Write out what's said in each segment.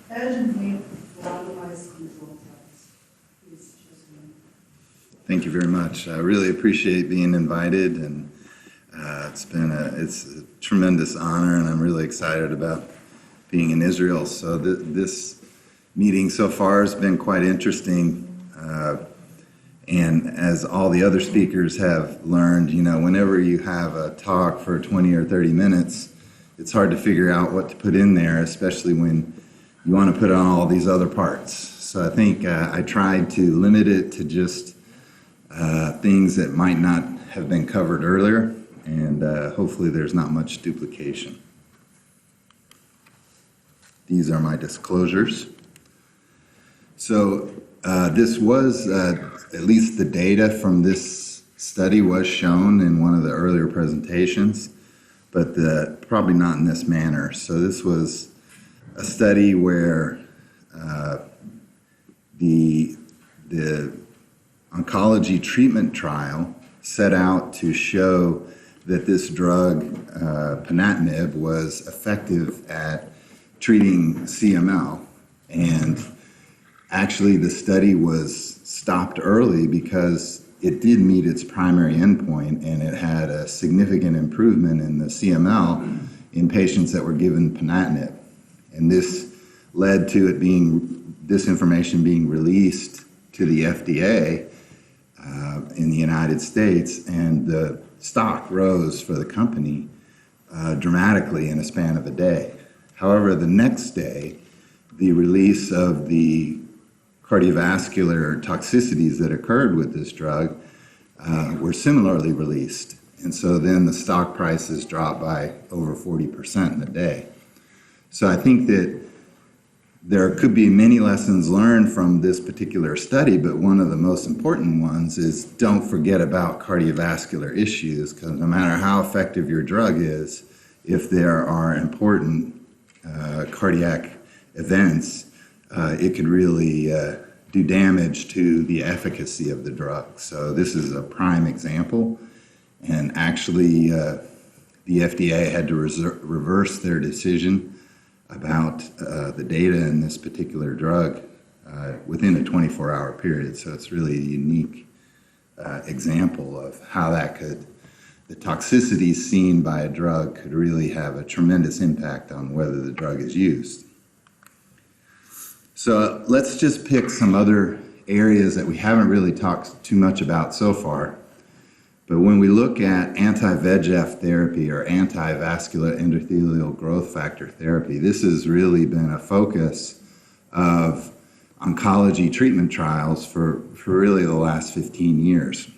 and make randomized control trials. Please choose one. Thank you very much. I really appreciate being invited, and it's a tremendous honor, and I'm really excited about being in Israel. So this meeting so far has been quite interesting. And as all the other speakers have learned, whenever you have a talk for 20 or 30 minutes, it's hard to figure out what to put in there, especially when you want to put on all these other parts. So I think I tried to limit it to just things that might not have been covered earlier, and hopefully there's not much duplication. These are my disclosures. So this was, at least the data from this study was shown in one of the earlier presentations, but probably not in this manner. So this was a study where the oncology treatment trial set out to show that this drug, ponatinib, was effective at treating CML. And actually, the study was stopped early because it did meet its primary endpoint, and it had a significant improvement in the CML in patients that were given ponatinib. And this led to this information being released to the FDA in the United States, and the stock rose for the company dramatically in a span of a day. However, the next day, the release of the cardiovascular toxicities that occurred with this drug were similarly released. And so then the stock prices dropped by over 40% in a day. So I think that there could be many lessons learned from this particular study, but one of the most important ones is don't forget about cardiovascular issues, because no matter how effective your drug is, if there are important cardiac events, it could really do damage to the efficacy of the drug. So this is a prime example. And actually, the FDA had to reverse their decision about the data in this particular drug within a 24-hour period. So it's really a unique example of how the toxicity seen by a drug could really have a tremendous impact on whether the drug is used. So let's just pick some other areas that we haven't really talked too much about so far. But when we look at anti-VEGF therapy or anti-vascular endothelial growth factor therapy, this has really been a focus of oncology treatment trials for really the last 15 years.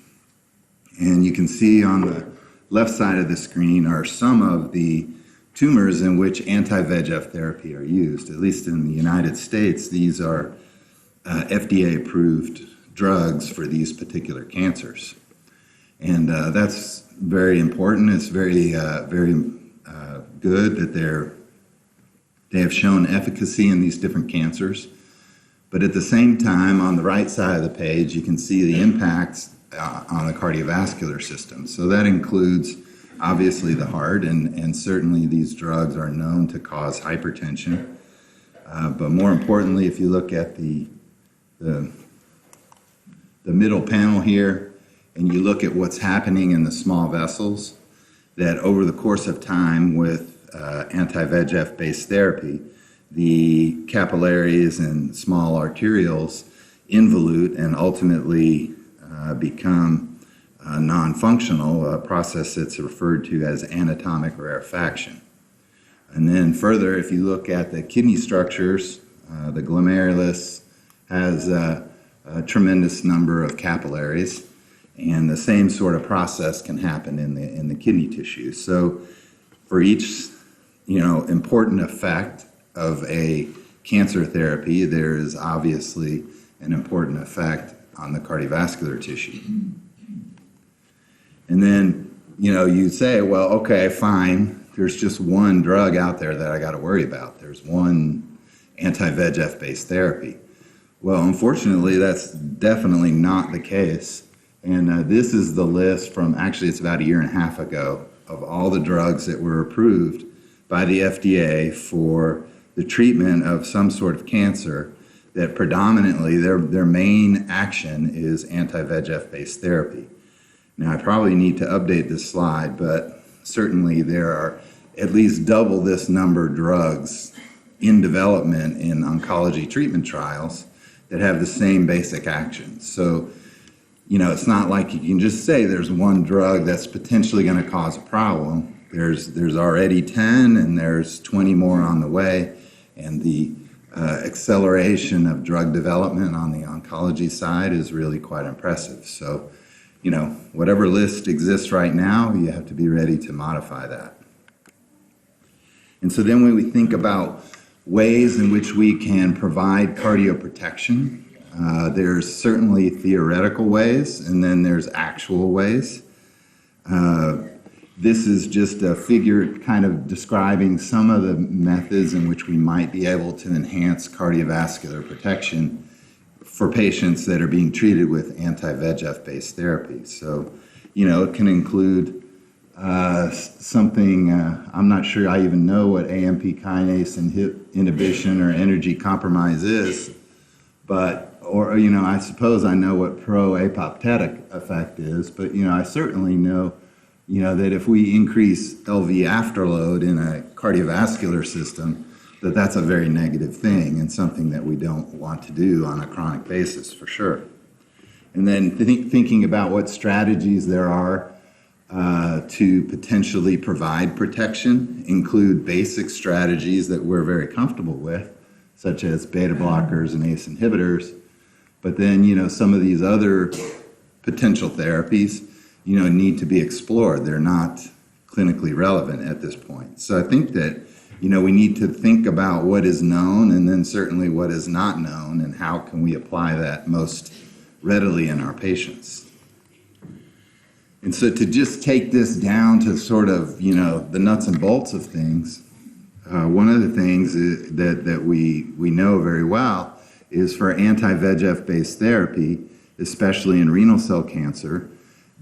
And you can see on the left side of the screen are some of the tumors in which anti-VEGF therapy are used. At least in the United States, these are FDA-approved drugs for these particular cancers. And that's very important. It's very good that they have shown efficacy in these different cancers. But at the same time, on the right side of the page, you can see the impacts on the cardiovascular system. So that includes, obviously, the heart, and certainly these drugs are known to cause hypertension. But more importantly, if you look at the middle panel here, and you look at what's happening in the small vessels, that over the course of time with anti-VEGF-based therapy, the capillaries and small arterioles involute and ultimately become non-functional, a process that's referred to as anatomic rarefaction. And then further, if you look at the kidney structures, the glomerulus has a tremendous number of capillaries, and the same sort of process can happen in the kidney tissue. So for each important effect of a cancer therapy, there is obviously an important effect on the cardiovascular tissue. And then, you say, well, okay, fine, there's just one drug out there that I got to worry about. There's one anti-VEGF based therapy. Well, unfortunately, that's definitely not the case. And this is the list from, actually, it's about a year and a half ago, of all the drugs that were approved by the FDA for the treatment of some sort of cancer, that predominantly their main action is anti-VEGF based therapy. Now, I probably need to update this slide, but certainly there are at least double this number of drugs in development in oncology treatment trials that have the same basic action. So, it's not like you can just say there's one drug that's potentially going to cause a problem. There's already 10 and there's 20 more on the way, and the acceleration of drug development on the oncology side is really quite impressive. So, whatever list exists right now, you have to be ready to modify that. And so then when we think about ways in which we can provide cardioprotection, there's certainly theoretical ways, and then there's actual ways. This is just a figure kind of describing some of the methods in which we might be able to enhance cardiovascular protection for patients that are being treated with anti-VEGF based therapy. So, it can include something, I'm not sure I even know what AMP kinase inhibition or energy compromise is, I suppose I know what pro-apoptotic effect is, but, I certainly know, that if we increase LV afterload in a cardiovascular system, that's a very negative thing and something that we don't want to do on a chronic basis for sure. And then thinking about what strategies there are to potentially provide protection include basic strategies that we're very comfortable with, such as beta blockers and ACE inhibitors. But then, some of these other potential therapies, need to be explored. They're not clinically relevant at this point. So I think that, we need to think about what is known and then certainly what is not known and how can we apply that most readily in our patients. And so to just take this down to sort of, the nuts and bolts of things, one of the things that we know very well is for anti-VEGF based therapy, especially in renal cell cancer,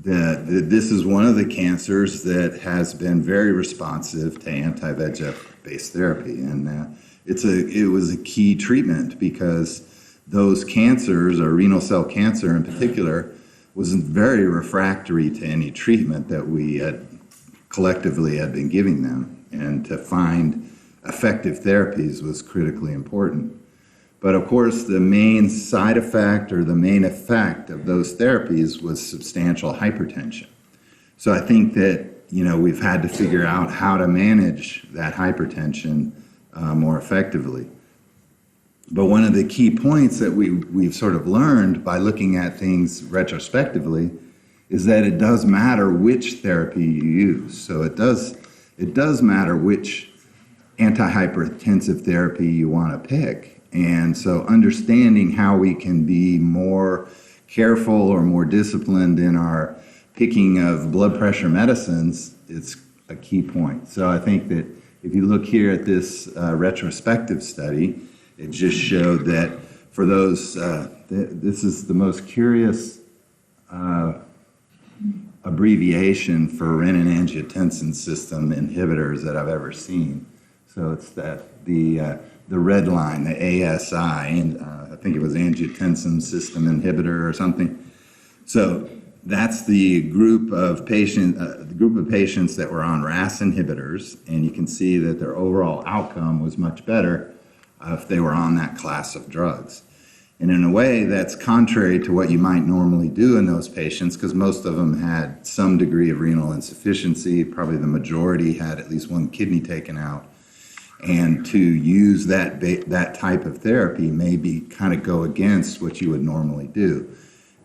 that this is one of the cancers that has been very responsive to anti-VEGF based therapy. And it was a key treatment because those cancers, or renal cell cancer in particular, was very refractory to any treatment that we had collectively had been giving them. And to find effective therapies was critically important. But of course, the main side effect or the main effect of those therapies was substantial hypertension. So I think that, we've had to figure out how to manage that hypertension more effectively. But one of the key points that we've sort of learned by looking at things retrospectively is that it does matter which therapy you use. So it does matter which antihypertensive therapy you want to pick. And so understanding how we can be more careful or more disciplined in our picking of blood pressure medicines is a key point. So I think that if you look here at this retrospective study, it just showed that for those, this is the most curious abbreviation for renin-angiotensin system inhibitors that I've ever seen. So it's the red line, the ASI, and I think it was angiotensin system inhibitor or something. So that's the group of patients that were on RAS inhibitors, and you can see that their overall outcome was much better if they were on that class of drugs. And in a way, that's contrary to what you might normally do in those patients, because most of them had some degree of renal insufficiency. Probably the majority had at least one kidney taken out. And to use that type of therapy maybe kind of go against what you would normally do.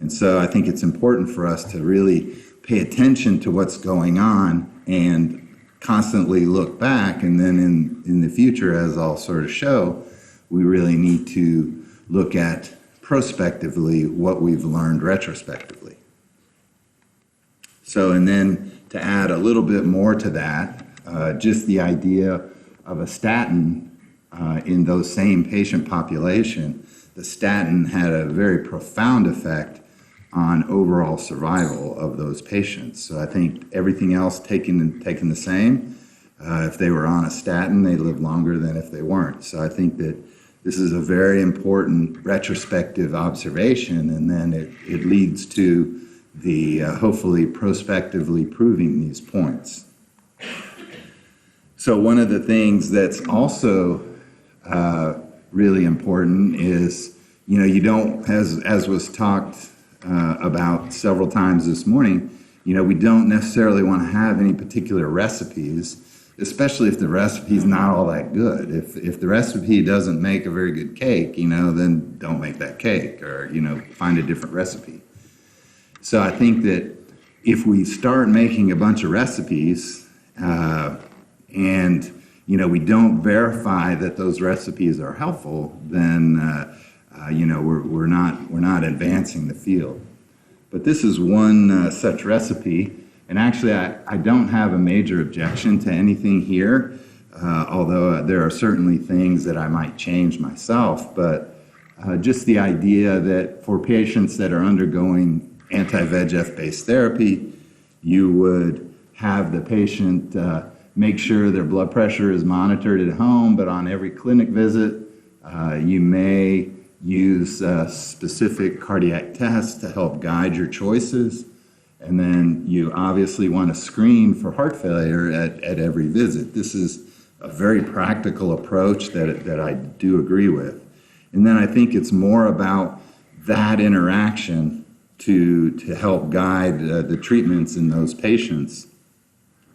And so I think it's important for us to really pay attention to what's going on and constantly look back. And then in the future, as I'll sort of show, we really need to look at prospectively what we've learned retrospectively. So, and then to add a little bit more to that, just the idea of a statin in those same patient population, the statin had a very profound effect on overall survival of those patients. So I think everything else taken the same, If they were on a statin, they live longer than if they weren't. So I think that this is a very important retrospective observation, and then it leads to the hopefully prospectively proving these points. So one of the things that's also really important is, you don't, as was talked about several times this morning, we don't necessarily want to have any particular recipes, especially if the recipe's not all that good. If the recipe doesn't make a very good cake, then don't make that cake, or, find a different recipe. So I think that if we start making a bunch of recipes and we don't verify that those recipes are helpful, then we're not advancing the field. But this is one such recipe, and actually I don't have a major objection to anything here, although there are certainly things that I might change myself. But just the idea that for patients that are undergoing anti-VEGF based therapy, you would have the patient make sure their blood pressure is monitored at home, but on every clinic visit, you may use specific cardiac tests to help guide your choices. And then you obviously want to screen for heart failure at every visit. This is a very practical approach that I do agree with. And then I think it's more about that interaction to help guide the treatments in those patients.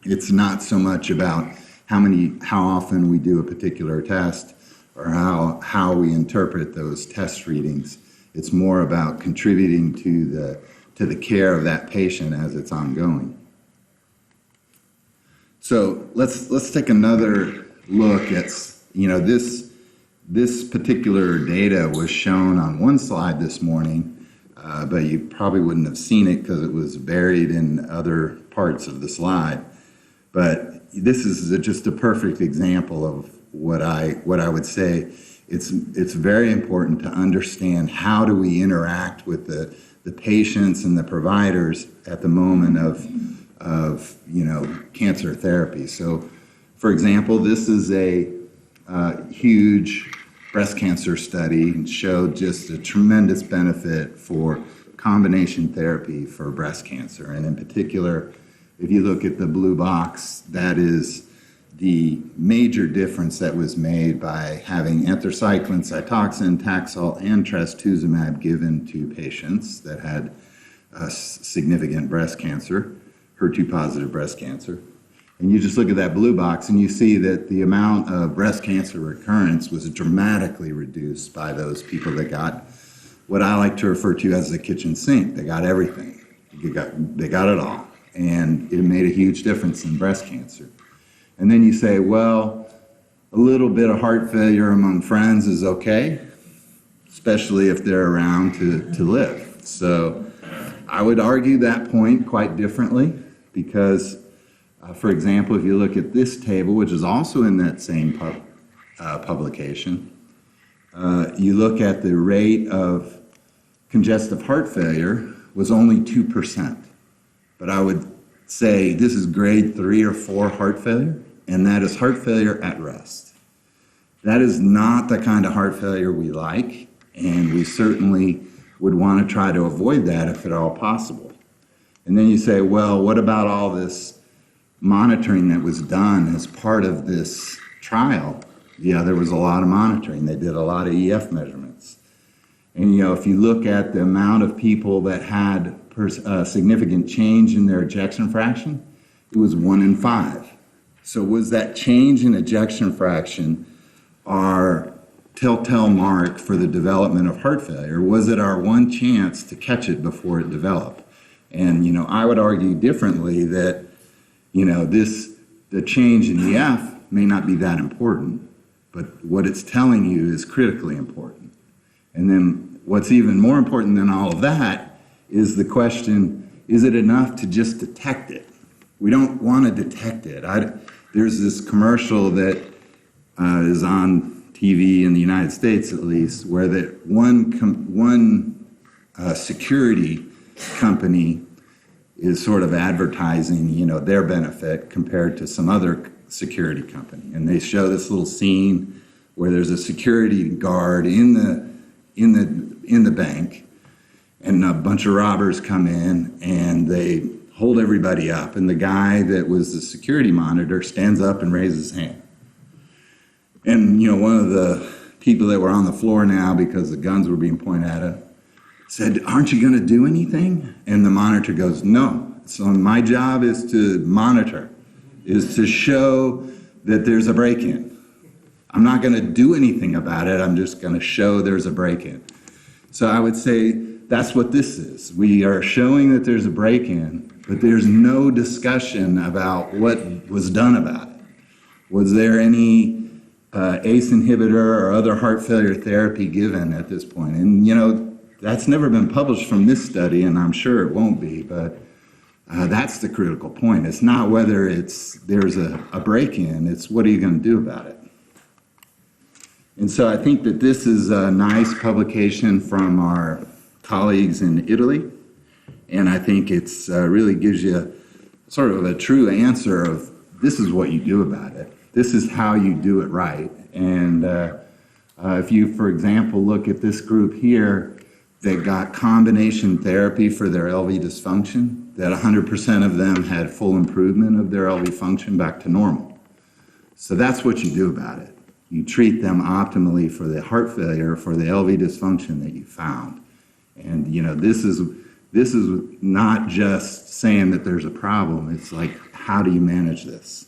It's not so much about how often we do a particular test or how we interpret those test readings. It's more about contributing to the care of that patient as it's ongoing. So let's take another look at, this particular data was shown on one slide this morning, but you probably wouldn't have seen it because it was buried in other parts of the slide. But this is just a perfect example of what I would say. It's very important to understand how do we interact with the patients and the providers at the moment of cancer therapy. So, for example, this is a huge breast cancer study and showed just a tremendous benefit for combination therapy for breast cancer. And in particular, if you look at the blue box, that is the major difference that was made by having anthracycline, Cytoxan, Taxol, and trastuzumab given to patients that had significant breast cancer, HER2-positive breast cancer. And you just look at that blue box and you see that the amount of breast cancer recurrence was dramatically reduced by those people that got what I like to refer to as the kitchen sink. They got everything. They got it all. And it made a huge difference in breast cancer. And then you say, well, a little bit of heart failure among friends is okay, especially if they're around to live. So I would argue that point quite differently because, for example, if you look at this table, which is also in that same publication, you look at the rate of congestive heart failure was only 2%. But I would say this is grade 3 or 4 heart failure, and that is heart failure at rest. That is not the kind of heart failure we like, and we certainly would want to try to avoid that if at all possible. And then you say, well, what about all this monitoring that was done as part of this trial? Yeah, there was a lot of monitoring. They did a lot of EF measurements. And, if you look at the amount of people that had significant change in their ejection fraction, it was 1 in 5. So was that change in ejection fraction our telltale mark for the development of heart failure? Was it our one chance to catch it before it developed? And, I would argue differently that, the change in EF may not be that important, but what it's telling you is critically important. And then what's even more important than all of that is the question, is it enough to just detect it? We don't want to detect it. There's this commercial that is on TV in the United States, at least, where that one security company is sort of advertising, their benefit compared to some other security company. And they show this little scene where there's a security guard in the bank, and a bunch of robbers come in and they hold everybody up. And the guy that was the security monitor stands up and raises his hand. And, one of the people that were on the floor now, because the guns were being pointed at him, said, "Aren't you going to do anything?" And the monitor goes, "No. So my job is to monitor, is to show that there's a break-in. I'm not going to do anything about it. I'm just going to show there's a break-in." So I would say that's what this is. We are showing that there's a break-in, but there's no discussion about what was done about it. Was there any ACE inhibitor or other heart failure therapy given at this point? And, that's never been published from this study, and I'm sure it won't be, but that's the critical point. It's not whether there's a break-in, it's what are you going to do about it? And so I think that this is a nice publication from our colleagues in Italy, and I think it's really gives you sort of a true answer of this is what you do about it. This is how you do it right. And if you, for example, look at this group here that got combination therapy for their LV dysfunction, that 100% of them had full improvement of their LV function back to normal. So that's what you do about it. You treat them optimally for the heart failure, for the LV dysfunction that you found. And, this is not just saying that there's a problem. It's like, how do you manage this?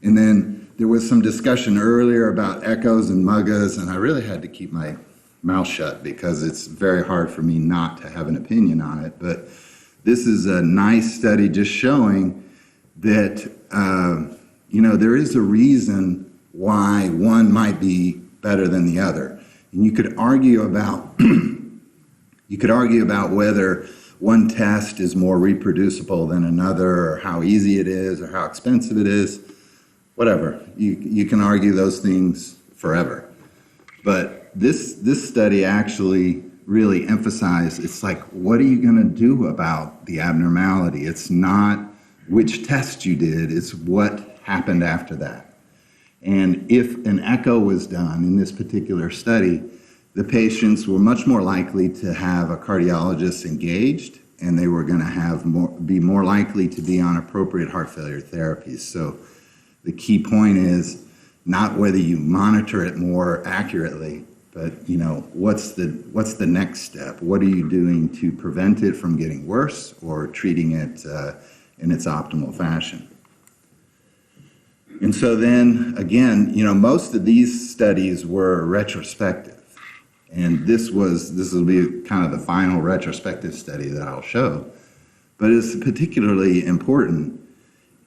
And then there was some discussion earlier about echoes and MUGAs, and I really had to keep my mouth shut because it's very hard for me not to have an opinion on it. But this is a nice study just showing that, there is a reason why one might be better than the other. And you could argue about whether one test is more reproducible than another, or how easy it is, or how expensive it is. Whatever. You can argue those things forever. But this study actually really emphasized, it's like, what are you going to do about the abnormality? It's not which test you did, it's what happened after that. And if an echo was done in this particular study, the patients were much more likely to have a cardiologist engaged, and they were going to be more likely to be on appropriate heart failure therapies. So the key point is not whether you monitor it more accurately, but what's the next step? What are you doing to prevent it from getting worse or treating it in its optimal fashion? And so then again, most of these studies were retrospective. And this will be kind of the final retrospective study that I'll show. But it's particularly important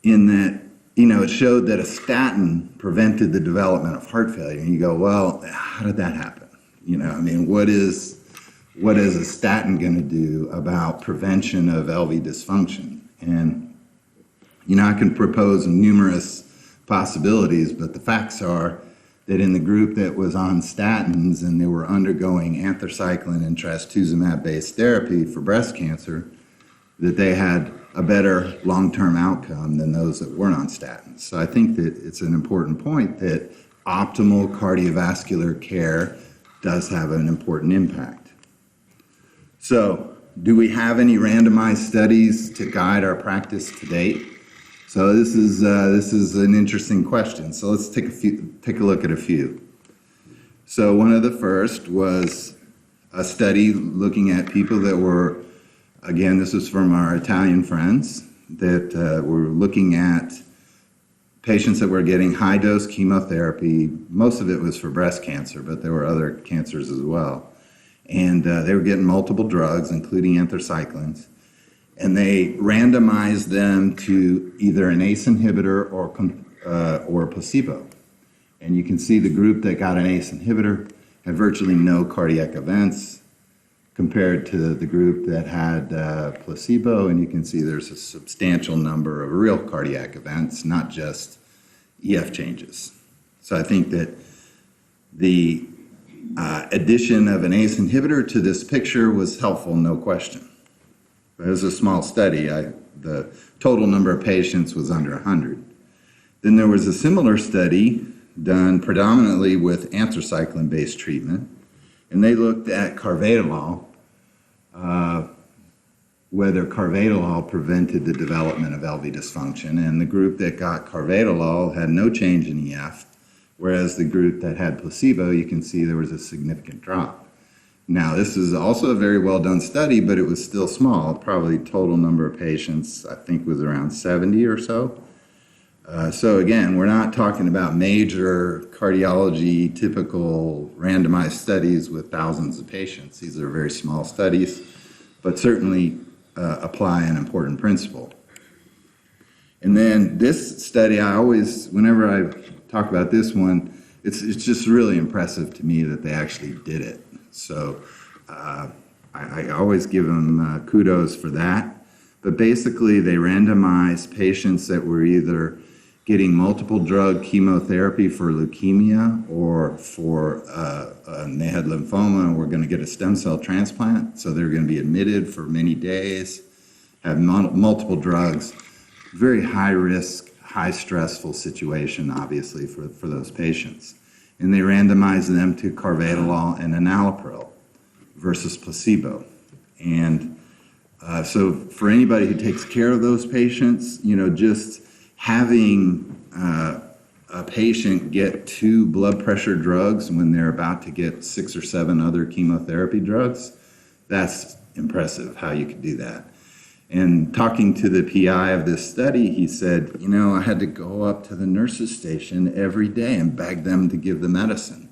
in that, it showed that a statin prevented the development of heart failure. And you go, well, how did that happen? What is a statin going to do about prevention of LV dysfunction? And, I can propose numerous possibilities, but the facts are that in the group that was on statins and they were undergoing anthracycline and trastuzumab-based therapy for breast cancer, that they had a better long-term outcome than those that weren't on statins. So I think that it's an important point that optimal cardiovascular care does have an important impact. So do we have any randomized studies to guide our practice to date? So this is an interesting question. So let's take a look at a few. So one of the first was a study looking at people that were, again, this was from our Italian friends, that were looking at patients that were getting high-dose chemotherapy. Most of it was for breast cancer, but there were other cancers as well. And they were getting multiple drugs, including anthracyclines. And they randomized them to either an ACE inhibitor or a placebo. And you can see the group that got an ACE inhibitor had virtually no cardiac events compared to the group that had placebo. And you can see there's a substantial number of real cardiac events, not just EF changes. So I think that the addition of an ACE inhibitor to this picture was helpful, no question. It was a small study. The total number of patients was under 100. Then there was a similar study done predominantly with anthracycline-based treatment, and they looked at carvedilol, whether carvedilol prevented the development of LV dysfunction, and the group that got carvedilol had no change in EF, whereas the group that had placebo, you can see there was a significant drop. Now, this is also a very well done study, but it was still small. Probably total number of patients, I think, was around 70 or so. So again, we're not talking about major cardiology, typical randomized studies with thousands of patients. These are very small studies, but certainly apply an important principle. And then this study, whenever I talk about this one, it's just really impressive to me that they actually did it. So I always give them kudos for that. But basically, they randomized patients that were either getting multiple drug chemotherapy for leukemia or they had lymphoma and were going to get a stem cell transplant. So they're going to be admitted for many days, have multiple drugs. Very high risk, high stressful situation, obviously, for those patients. And they randomized them to carvedilol and enalapril versus placebo. And so for anybody who takes care of those patients, just having a patient get 2 blood pressure drugs when they're about to get 6 or 7 other chemotherapy drugs, that's impressive how you could do that. And talking to the PI of this study, he said, I had to go up to the nurse's station every day and beg them to give the medicine.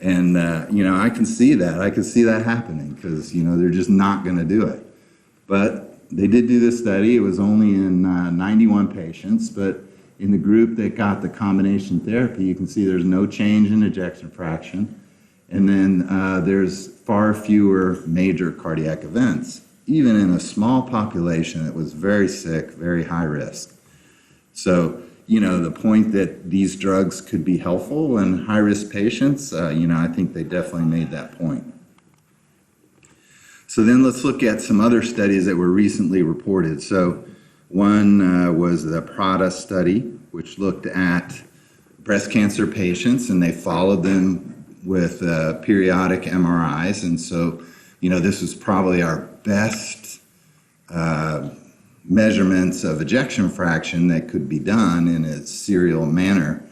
And, I can see that. I can see that happening because, they're just not going to do it. But they did do this study. It was only in 91 patients, but in the group that got the combination therapy, you can see there's no change in ejection fraction. And then there's far fewer major cardiac events, even in a small population that was very sick, very high risk. So, the point that these drugs could be helpful in high-risk patients, I think they definitely made that point. So then let's look at some other studies that were recently reported. So one was the PRADA study, which looked at breast cancer patients, and they followed them with periodic MRIs. And so, this was probably our best measurements of ejection fraction that could be done in a serial manner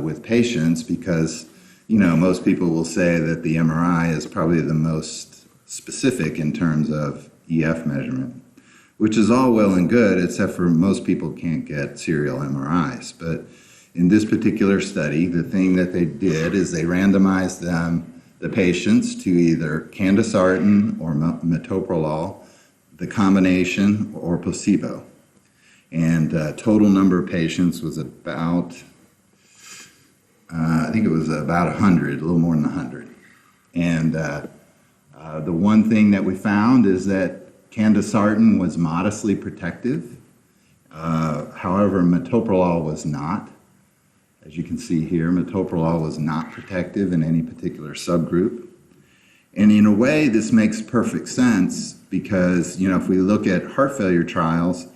with patients because, most people will say that the MRI is probably the most specific in terms of EF measurement, which is all well and good, except for most people can't get serial MRIs. But in this particular study, the thing that they did is they randomized the patients to either candesartan or metoprolol, the combination, or placebo. And total number of patients was about, I think it was about 100, a little more than 100. And the one thing that we found is that candesartan was modestly protective. However, metoprolol was not. As you can see here, metoprolol was not protective in any particular subgroup. And in a way, this makes perfect sense because, if we look at heart failure trials,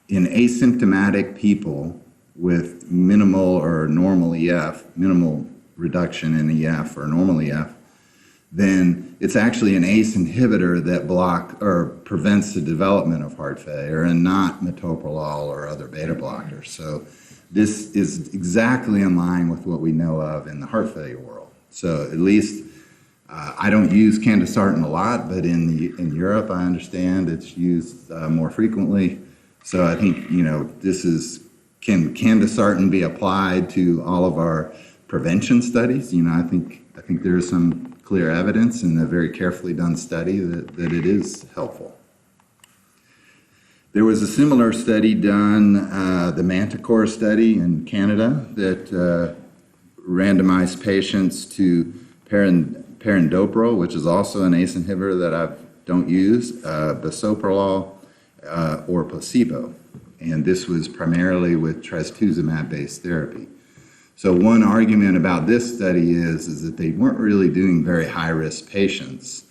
in asymptomatic people with minimal or normal EF, minimal reduction in EF or normal EF, then it's actually an ACE inhibitor that prevents the development of heart failure and not metoprolol or other beta blockers. So this is exactly in line with what we know of in the heart failure world. So at least I don't use candesartan a lot, but in Europe, I understand it's used more frequently. So I think, can candesartan be applied to all of our prevention studies? I think there is some clear evidence in a very carefully done study that it is helpful. There was a similar study done, the Manticore study in Canada, that randomized patients to perindopril, which is also an ACE inhibitor that I don't use, bisoprolol, or placebo. And this was primarily with trastuzumab-based therapy. So one argument about this study is that they weren't really doing very high-risk patients.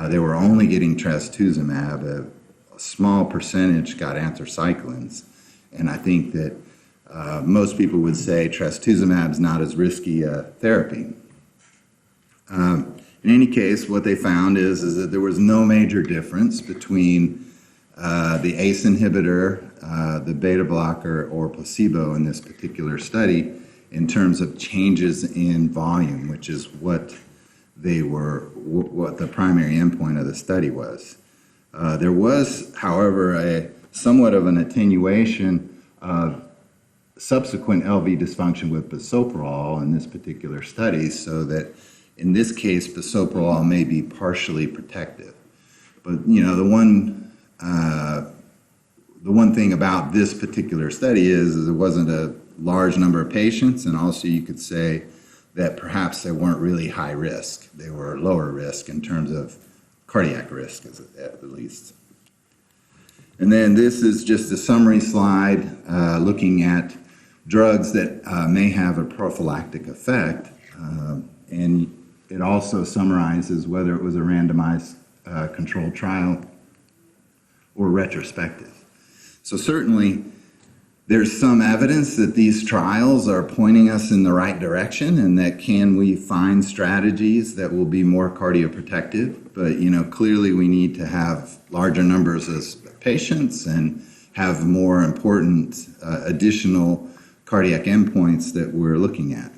They were only getting trastuzumab, small percentage got anthracyclines. And I think that most people would say trastuzumab is not as risky a therapy. In any case, what they found is that there was no major difference between the ACE inhibitor, the beta blocker, or placebo in this particular study in terms of changes in volume, which is what the primary endpoint of the study was. There was, however, a somewhat of an attenuation of subsequent LV dysfunction with bisoprolol in this particular study, so that in this case, bisoprolol may be partially protective. But the one thing about this particular study is it wasn't a large number of patients, and also you could say that perhaps they weren't really high risk. They were lower risk in terms of cardiac risk, at least. And then this is just a summary slide looking at drugs that may have a prophylactic effect, and it also summarizes whether it was a randomized controlled trial or retrospective. So certainly there's some evidence that these trials are pointing us in the right direction, and that can we find strategies that will be more cardioprotective. But clearly we need to have larger numbers of patients and have more important additional cardiac endpoints that we're looking at.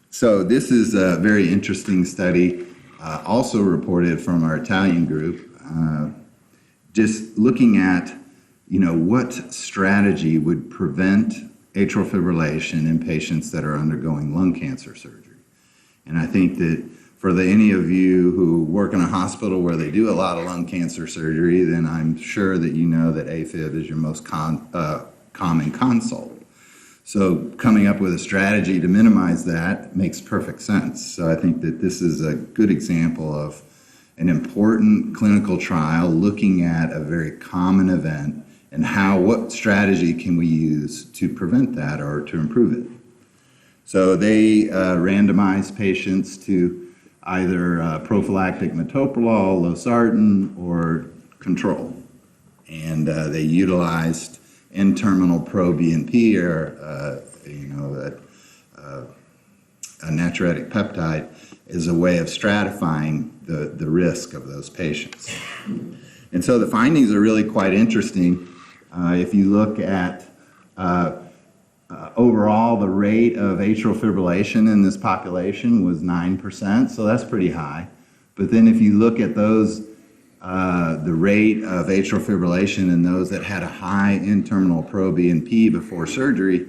So this is a very interesting study, also reported from our Italian group, just looking at what strategy would prevent atrial fibrillation in patients that are undergoing lung cancer surgery. And I think that for any of you who work in a hospital where they do a lot of lung cancer surgery, then I'm sure that you know that AFib is your most common consult. So coming up with a strategy to minimize that makes perfect sense. So I think that this is a good example of an important clinical trial looking at a very common event and what strategy can we use to prevent that or to improve it. So they randomized patients to either prophylactic metoprolol, losartan, or control. And they utilized N-terminal pro-BNP, or a natriuretic peptide, as a way of stratifying the risk of those patients. And so the findings are really quite interesting. If you look at overall, the rate of atrial fibrillation in this population was 9%, so that's pretty high. But then if you look at those, the rate of atrial fibrillation in those that had a high N-terminal pro-BNP before surgery,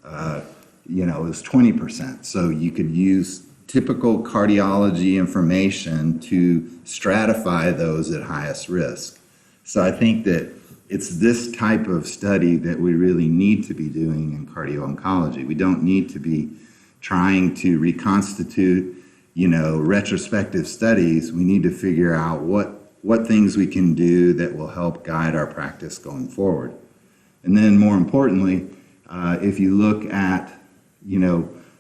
it was 20%. So you could use typical cardiology information to stratify those at highest risk. So I think that it's this type of study that we really need to be doing in cardio-oncology. We don't need to be trying to reconstitute, retrospective studies. We need to figure out what things we can do that will help guide our practice going forward. And then more importantly, if you look at,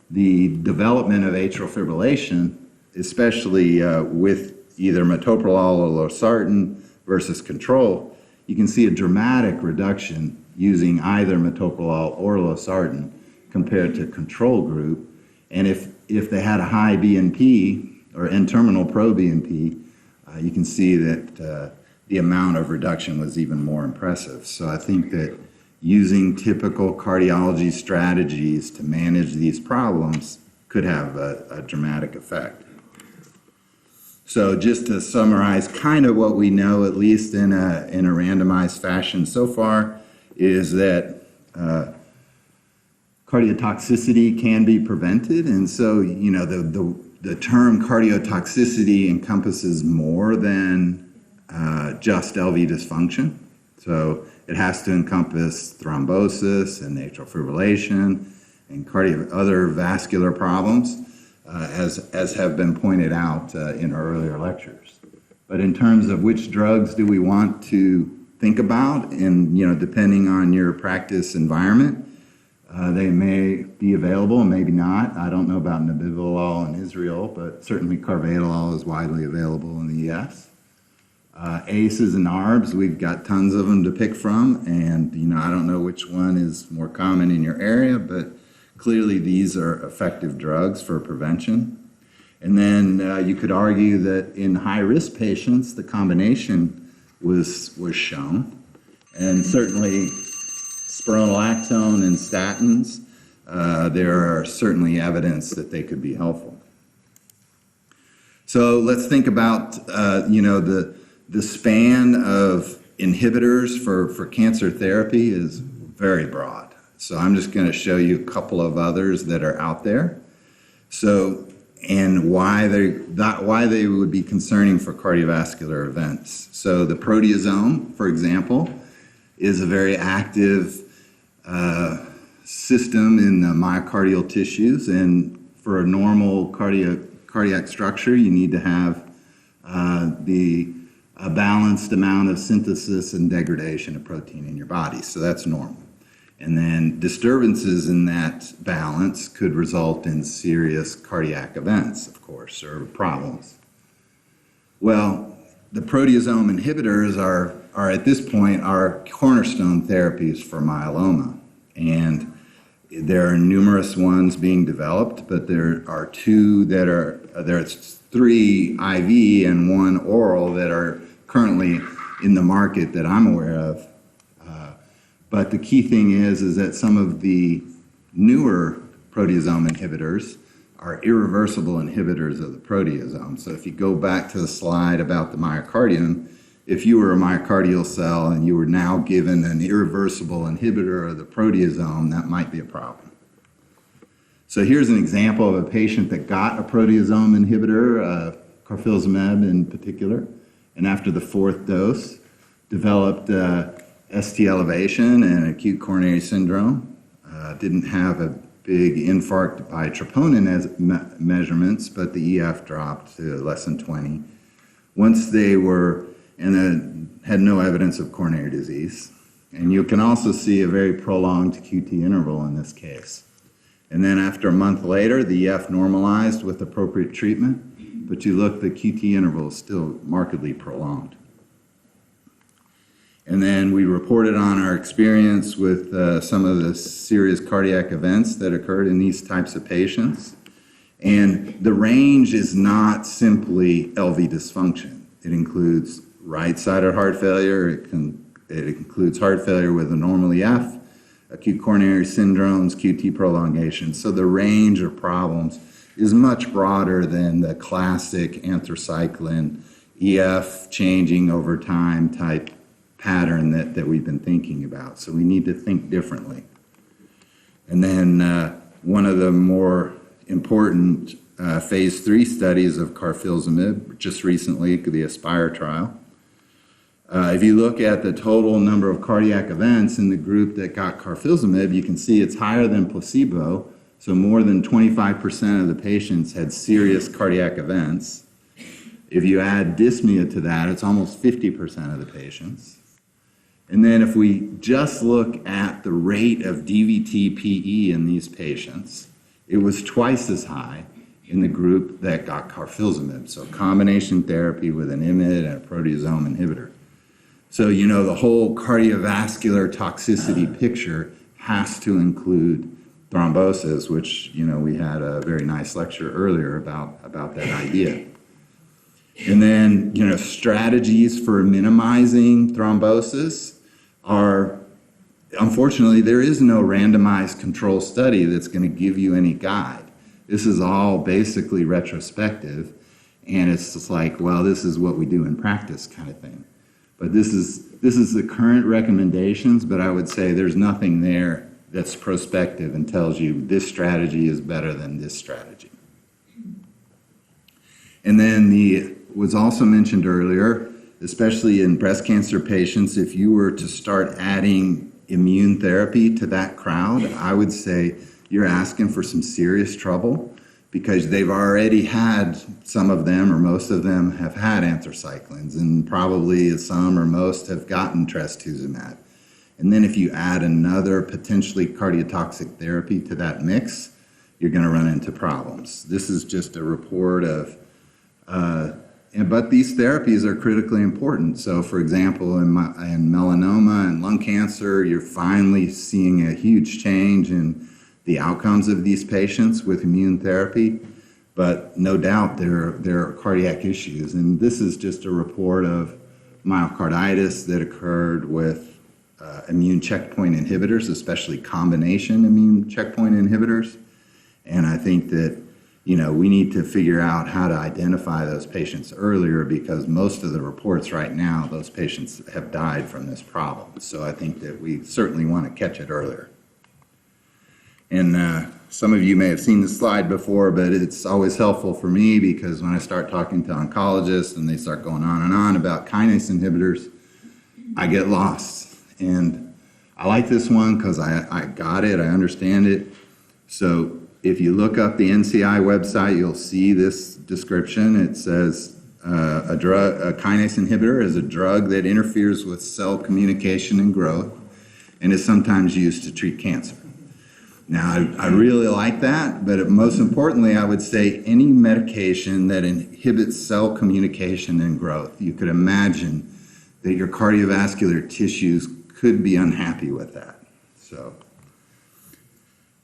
the development of atrial fibrillation, especially with either metoprolol or losartan versus control, you can see a dramatic reduction using either metoprolol or losartan compared to control group. And if they had a high BNP or N-terminal pro-BNP, you can see that the amount of reduction was even more impressive. So I think that using typical cardiology strategies to manage these problems could have a dramatic effect. So just to summarize kind of what we know, at least in a randomized fashion so far, is that cardiotoxicity can be prevented. And so, the term cardiotoxicity encompasses more than just LV dysfunction. So it has to encompass thrombosis and atrial fibrillation and other vascular problems, as have been pointed out in our earlier lectures. But in terms of which drugs do we want to think about, and depending on your practice environment, they may be available and maybe not. I don't know about nebivolol in Israel, but certainly carvedilol is widely available in the US. ACEs and ARBs, we've got tons of them to pick from, and I don't know which one is more common in your area, but clearly these are effective drugs for prevention. And then you could argue that in high-risk patients, the combination was shown, and certainly spironolactone and statins, there are certainly evidence that they could be helpful. So let's think about the span of inhibitors for cancer therapy is very broad. So I'm just going to show you a couple of others that are out there. So, and why they would be concerning for cardiovascular events. So the proteasome, for example, is a very active system in the myocardial tissues, and for a normal cardiac structure, you need to have a balanced amount of synthesis and degradation of protein in your body. So that's normal. And then disturbances in that balance could result in serious cardiac events, of course, or problems. Well, the proteasome inhibitors are at this point are cornerstone therapies for myeloma. And there are numerous ones being developed, but there are two that are, there's 3 IV and 1 oral that are currently in the market that I'm aware of. But the key thing is that some of the newer proteasome inhibitors are irreversible inhibitors of the proteasome. So if you go back to the slide about the myocardium, if you were a myocardial cell and you were now given an irreversible inhibitor of the proteasome, that might be a problem. So here's an example of a patient that got a proteasome inhibitor, Carfilzomib in particular, and after the 4th dose, developed ST elevation and acute coronary syndrome. Didn't have a big infarct by troponin as measurements, but the EF dropped to less than 20. Once they were, and then had no evidence of coronary disease. And you can also see a very prolonged QT interval in this case. And then after a month later, the EF normalized with appropriate treatment, but you look, the QT interval is still markedly prolonged. And then we reported on our experience with some of the serious cardiac events that occurred in these types of patients. And the range is not simply LV dysfunction. It includes right-sided heart failure. It includes heart failure with a normal EF, acute coronary syndromes, QT prolongation. So the range of problems is much broader than the classic anthracycline EF changing over time type pattern that we've been thinking about. So we need to think differently. And then one of the more important phase 3 studies of Carfilzomib, just recently, the ASPIRE trial. If you look at the total number of cardiac events in the group that got Carfilzomib, you can see it's higher than placebo. So more than 25% of the patients had serious cardiac events. If you add dyspnea to that, it's almost 50% of the patients. And then if we just look at the rate of DVT-PE in these patients, it was twice as high in the group that got Carfilzomib. So combination therapy with an IMiD and a proteasome inhibitor. So, the whole cardiovascular toxicity picture has to include thrombosis, which, we had a very nice lecture earlier about that idea. And then, strategies for minimizing thrombosis are, unfortunately, there is no randomized control study that's going to give you any guide. This is all basically retrospective, and it's just like, well, this is what we do in practice kind of thing. But this is the current recommendations, but I would say there's nothing there that's prospective and tells you this strategy is better than this strategy. And then was also mentioned earlier, especially in breast cancer patients, if you were to start adding immune therapy to that crowd, I would say you're asking for some serious trouble because they've already had, some of them or most of them have had anthracyclines, and probably some or most have gotten trastuzumab. And then if you add another potentially cardiotoxic therapy to that mix, you're going to run into problems. This is just a report of but these therapies are critically important. So, for example, in melanoma and lung cancer, you're finally seeing a huge change in the outcomes of these patients with immune therapy. But no doubt there are cardiac issues. And this is just a report of myocarditis that occurred with immune checkpoint inhibitors, especially combination immune checkpoint inhibitors. And I think that, we need to figure out how to identify those patients earlier, because most of the reports right now, those patients have died from this problem. So I think that we certainly want to catch it earlier. And some of you may have seen this slide before, but it's always helpful for me, because when I start talking to oncologists and they start going on and on about kinase inhibitors, I get lost. And I like this one because I got it, I understand it. So if you look up the NCI website, you'll see this description. It says a kinase inhibitor is a drug that interferes with cell communication and growth and is sometimes used to treat cancer. Now, I really like that, but most importantly, I would say any medication that inhibits cell communication and growth. You could imagine that your cardiovascular tissues could be unhappy with that. So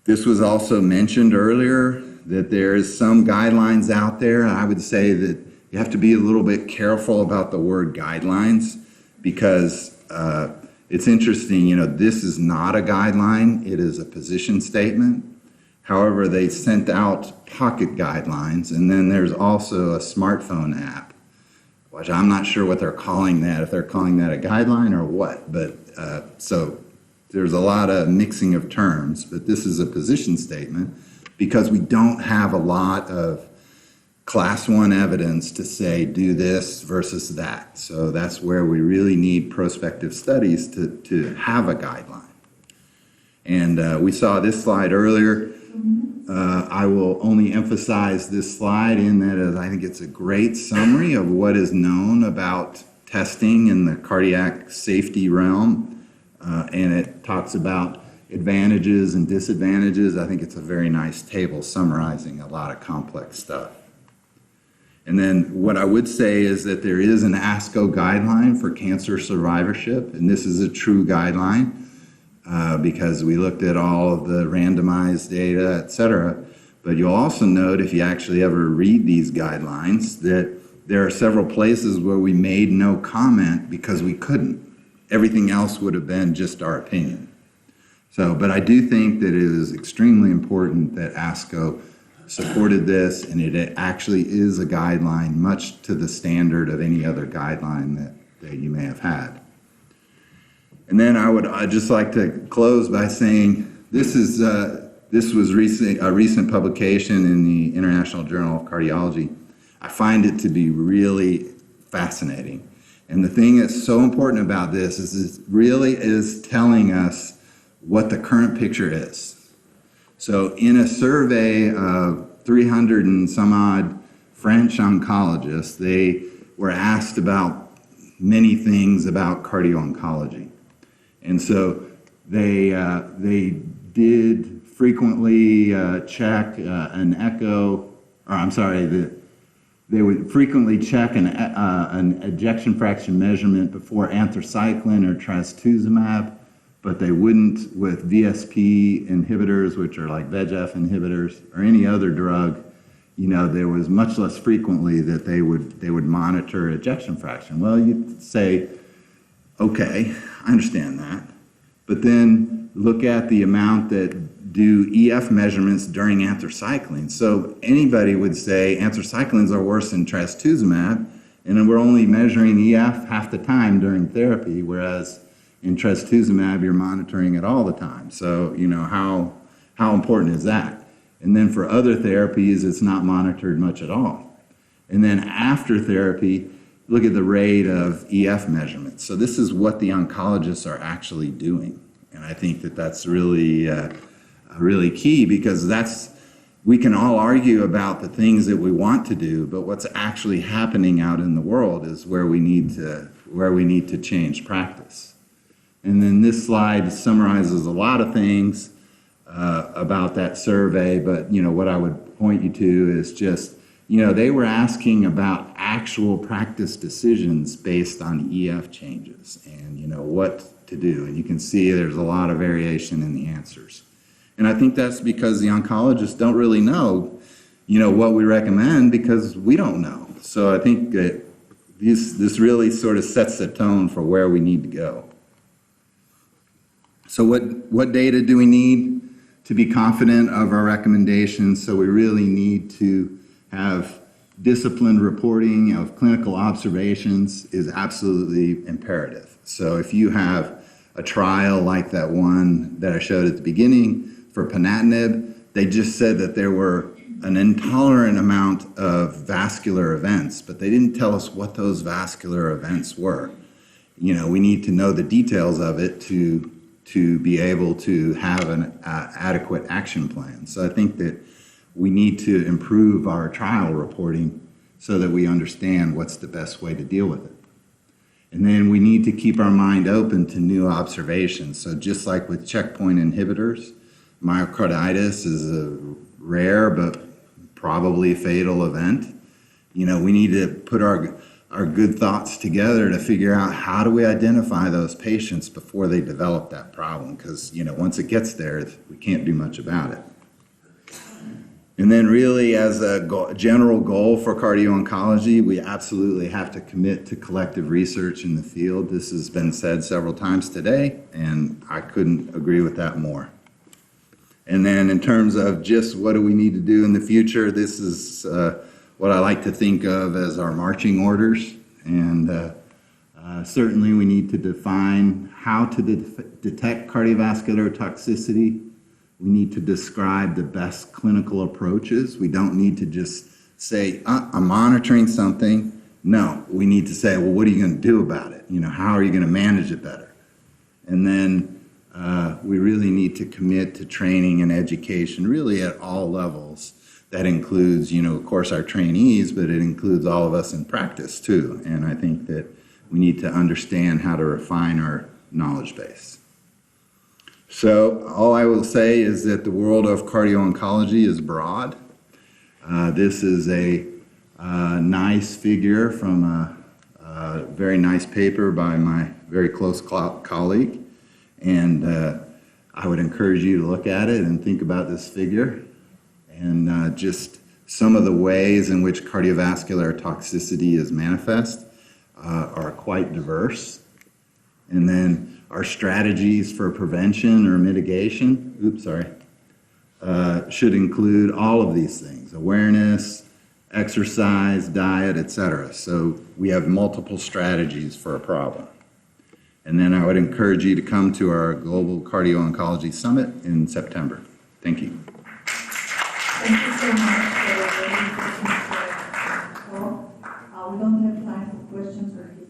this was also mentioned earlier, that there's some guidelines out there. I would say that you have to be a little bit careful about the word guidelines, because it's interesting, this is not a guideline, it is a position statement. However, they sent out pocket guidelines, and then there's also a smartphone app, which I'm not sure what they're calling that, if they're calling that a guideline or what, but so there's a lot of mixing of terms, but this is a position statement because we don't have a lot of class 1 evidence to say do this versus that. So that's where we really need prospective studies to have a guideline. And we saw this slide earlier. I will only emphasize this slide in that I think it's a great summary of what is known about testing in the cardiac safety realm. And it talks about advantages and disadvantages. I think it's a very nice table summarizing a lot of complex stuff. And then what I would say is that there is an ASCO guideline for cancer survivorship, and this is a true guideline because we looked at all of the randomized data, et cetera. But you'll also note, if you actually ever read these guidelines, that there are several places where we made no comment because we couldn't. Everything else would have been just our opinion. So, but I do think that it is extremely important that ASCO supported this, and it actually is a guideline much to the standard of any other guideline that you may have had. And then I'd just like to close by saying this was a recent publication in the International Journal of Cardiology. I find it to be really fascinating. And the thing that's so important about this is it really is telling us what the current picture is. So in a survey of 300 and some odd French oncologists, they were asked about many things about cardio-oncology. And so they did frequently check an echo, or I'm sorry, they would frequently check an ejection fraction measurement before anthracycline or trastuzumab, but they wouldn't with VSP inhibitors, which are like VEGF inhibitors, or any other drug. There was much less frequently that they would monitor ejection fraction. Well, you'd say, okay, I understand that. But then look at the amount that do EF measurements during anthracycline. So anybody would say anthracyclines are worse than trastuzumab, and then we're only measuring EF half the time during therapy, whereas in trastuzumab, you're monitoring it all the time. So, how important is that? And then for other therapies, it's not monitored much at all. And then after therapy, look at the rate of EF measurements. So this is what the oncologists are actually doing. And I think that that's really, really key, because we can all argue about the things that we want to do, but what's actually happening out in the world is where we need to change practice. And then this slide summarizes a lot of things about that survey, but what I would point you to is just, they were asking about actual practice decisions based on EF changes and, what to do. And you can see there's a lot of variation in the answers. And I think that's because the oncologists don't really know, what we recommend because we don't know. So I think that this really sort of sets the tone for where we need to go. So what data do we need to be confident of our recommendations? So we really need to have disciplined reporting of clinical observations is absolutely imperative. So if you have a trial like that one that I showed at the beginning for ponatinib, they just said that there were an intolerant amount of vascular events, but they didn't tell us what those vascular events were. We need to know the details of it to be able to have an adequate action plan. So I think that we need to improve our trial reporting so that we understand what's the best way to deal with it. And then we need to keep our mind open to new observations. So just like with checkpoint inhibitors, myocarditis is a rare but probably fatal event. We need to put our good thoughts together to figure out how do we identify those patients before they develop that problem, because once it gets there, we can't do much about it. And then really as a general goal for cardio-oncology, we absolutely have to commit to collective research in the field. This has been said several times today, and I couldn't agree with that more. And then in terms of just what do we need to do in the future, this is what I like to think of as our marching orders. And certainly we need to define how to detect cardiovascular toxicity. We need to describe the best clinical approaches. We don't need to just say, I'm monitoring something. No, we need to say, well, what are you going to do about it? How are you going to manage it better? And then we really need to commit to training and education really at all levels. That includes, of course, our trainees, but it includes all of us in practice too. And I think that we need to understand how to refine our knowledge base. So all I will say is that the world of cardio-oncology is broad. This is a nice figure from a very nice paper by my very close colleague. And I would encourage you to look at it and think about this figure. And just some of the ways in which cardiovascular toxicity is manifest are quite diverse. And then our strategies for prevention or mitigation, should include all of these things: awareness, exercise, diet, etc. So we have multiple strategies for a problem. And then I would encourage you to come to our Global Cardio-Oncology Summit in September. Thank you. Thank you so much.